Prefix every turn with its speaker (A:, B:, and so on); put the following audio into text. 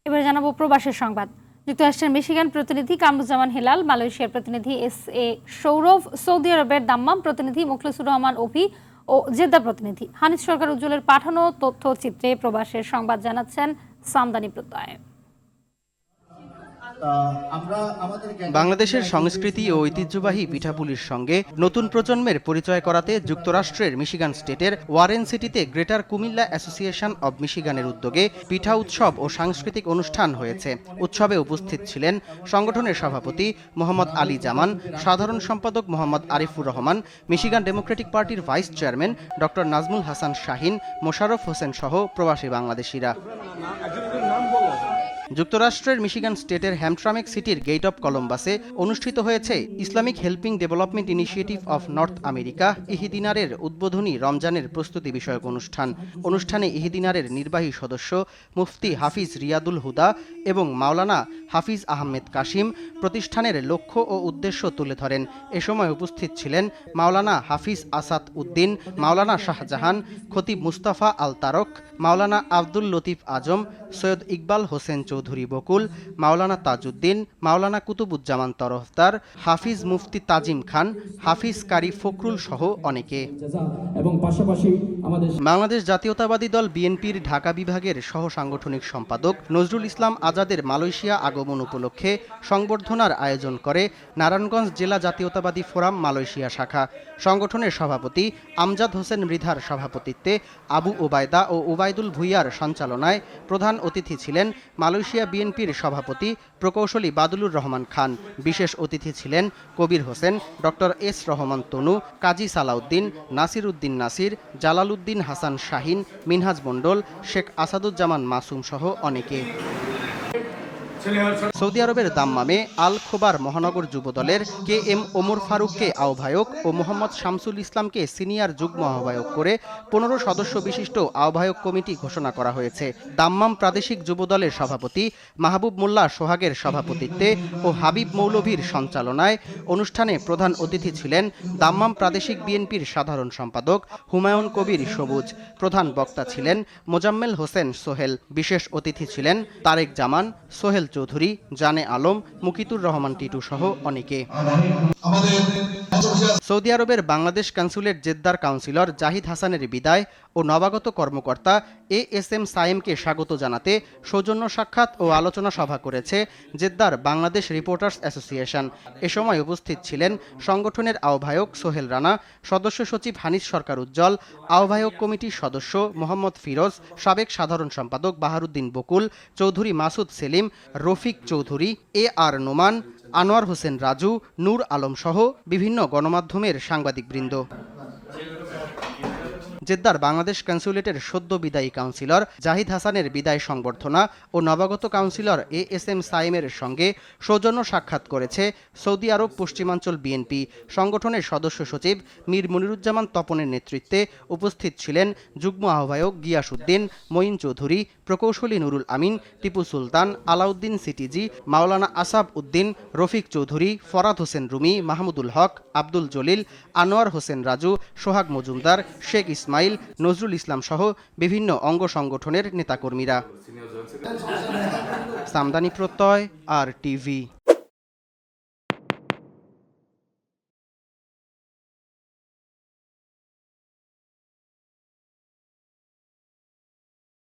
A: এবার জানাবো প্রবাসের সংবাদ। যুক্তরাষ্ট্রের মিশিগান প্রতিনিধি কামরুজ্জামান হেলাল, মালয়েশিয়ার প্রতিনিধি এস.এ. সৌরভ, সৌদি আরবের দাম্মাম প্রতিনিধি মুখলেসুর রহমান অভি ও জেদ্দা প্রতিনিধি হানিস সরকার উজ্জ্বলের পাঠানো তথ্যচিত্রে প্রবাসের সংবাদ জানাচ্ছেন সামদানি প্রত্যয়।
B: বাংলাদেশের সংস্কৃতি ও ঐতিহ্যবাহী পিঠাপুলির সঙ্গে নতুন প্রজন্মের পরিচয় করাতে যুক্তরাষ্ট্রের মিশিগান স্টেটের ওয়ারেন সিটিতে গ্রেটার কুমিল্লা অ্যাসোসিয়েশন অব মিশিগানের উদ্যোগে পিঠা উৎসব ও সাংস্কৃতিক অনুষ্ঠান হয়েছে। উৎসবে উপস্থিত ছিলেন সংগঠনের সভাপতি মোহাম্মদ আলী জামান, সাধারণ সম্পাদক মোহাম্মদ আরিফুর রহমান, মিশিগান ডেমোক্রেটিক পার্টির vice chairman doctor Nazmul Hasan Shahin, Mosharraf Hossain সহ প্রবাসী বাংলাদেশিরা। যুক্তরাষ্ট্রের মিশিগান স্টেটের হ্যামট্রামেক সিটির গেট অব কলম্বাসে অনুষ্ঠিত হয়েছে Islamic helping development initiative of North America ইহিদিনারের উদ্বোধনী রমজানের প্রস্তুতি বিষয়ক অনুষ্ঠানে ইহিদিনারের নির্বাহী সদস্য মুফতি হাফিজ রিয়াদুল হুদা এবং মাওলানা হাফিজ আহমেদ কাশিম প্রতিষ্ঠানের লক্ষ্য ও উদ্দেশ্য তুলে ধরেন। এ সময় উপস্থিত ছিলেন মাওলানা হাফিজ আসাদ উদ্দিন, মাওলানা শাহজাহান, খতিব মুস্তাফা আল তারক, মাওলানা আব্দুল লতিফ আজম, সৈয়দ ইকবাল হোসেন চৌধুরী বকুল, মাওলানা তাজউদ্দিন, মাওলানা কুতুবুজ্জামান তরফদার, হাফিজ মুফতি তাজিম খান, হাফিজ কারি ফখরুল সহ অনেকে। বাংলাদেশ জাতীয়তাবাদী দল বিএনপির ঢাকা বিভাগের সহ সাংগঠনিক সম্পাদক নজরুল ইসলাম আজাদের মালয়েশিয়া আগমন উপলক্ষে সংবর্ধনার আয়োজন করে নারায়ণগঞ্জ জেলা জাতীয়তাবাদী ফোরাম মালয়েশিয়া শাখা। সংগঠনের সভাপতি আমজাদ হোসেন মৃধার সভাপতিত্বে আবু ওবায়দা ও ওবায়দুল ভুইয়ার সঞ্চালনায় প্রধান অতিথি ছিলেন মালয়েশিয়া বিএনপির সভাপতি প্রকৌশলী বাদুলুর রহমান খান। বিশেষ অতিথি ছিলেন কবির হোসেন, ডক্টর এস রহমান তনু, কাজী সালাউদ্দিন, নাসির উদ্দিন নাসির, জালাল উদ্দিন হাসান শাহিন, মিনহাজ মণ্ডল, শেখ আসাদুজ্জামান মাসুম সহ অনেকে। সৌদি আরবের দাম্মামে আল খোবার মহানগর যুবদলের কে.এম. ওমর ফারুককে আহ্বায়ক ও মোহাম্মদ শামসুল ইসলামকে সিনিয়র যুগ্ম আহ্বায়ক করে 15 সদস্য বিশিষ্ট আহ্বায়ক কমিটি ঘোষণা করা হয়েছে। দাম্মাম প্রাদেশিক যুবদলের সভাপতি মাহবুব মোল্লা সোহাগের সভাপতিত্বে ও হাবিব মৌলভীর সঞ্চালনায় অনুষ্ঠানে প্রধান অতিথি ছিলেন দাম্মাম প্রাদেশিক বিএনপির সাধারণ সম্পাদক হুমায়ুন কবির সবুজ। প্রধান বক্তা ছিলেন মোজাম্মেল হোসেন সোহেল। বিশেষ অতিথি ছিলেন তারেক জামান, সোহেল চৌধুরী, জানে আলম, মুকিতুর রহমান টিটু সহ অনেকে। সৌদি আরবের বাংলাদেশ কনস্যুলেট জেদ্দার কাউন্সিলর জাহিদ হাসানের বিদায় ও নবাগত কর্মকর্তা এ.এস.এম. সায়েমকে স্বাগত জানাতে সৌজন্য সাক্ষাৎ ও আলোচনা সভা করেছে জেদ্দার বাংলাদেশ রিপোর্টার্স অ্যাসোসিয়েশন। এ সময় উপস্থিত ছিলেন সংগঠনের আহ্বায়ক সোহেল রানা, সদস্য সচিব হানিস সরকার উজ্জ্বল, আহ্বায়ক কমিটির সদস্য মোহাম্মদ ফিরোজ, সাবেক সাধারণ সম্পাদক বাহারুদ্দিন বকুল, চৌধুরী মাসুদ সেলিম, রফিক চৌধুরী, এ.আর. নোমান, আনোয়ার হোসেন রাজু, নূর আলম সহ বিভিন্ন গণমাধ্যমের সাংবাদিকবৃন্দ। জেদ্দার বাংলাদেশ কনস্যুলেটের সদ্য বিদায়ী কাউন্সিলর জাহিদ হাসানের বিদায় সংবর্ধনা ও নবাগত কাউন্সিলর এ.এস.এম. সাইমের সঙ্গে সৌজন্য সাক্ষাৎ করেছে সৌদি আরব পশ্চিমাঞ্চল বিএনপি। সংগঠনের সদস্য সচিব মীর মনিরুজ্জামান তপনের নেতৃত্বে উপস্থিত ছিলেন যুগ্ম আহ্বায়ক গিয়াসউদ্দিন, মঈন চৌধুরী, প্রকৌশলী নুরুল আমিন, টিপু সুলতান, আলাউদ্দিন সিটিজি, মাওলানা আসাব উদ্দিন, রফিক চৌধুরী, ফরাদ হোসেন রুমি, মাহমুদুল হক, আব্দুল জলিল, আনোয়ার হোসেন রাজু, সোহাগ মজুমদার, শেখ ইসমাইল, নজরুল ইসলাম সহ বিভিন্ন অঙ্গ সংগঠনের নেতাকর্মীরা। সামদানি প্রত্যয়, আর টিভি।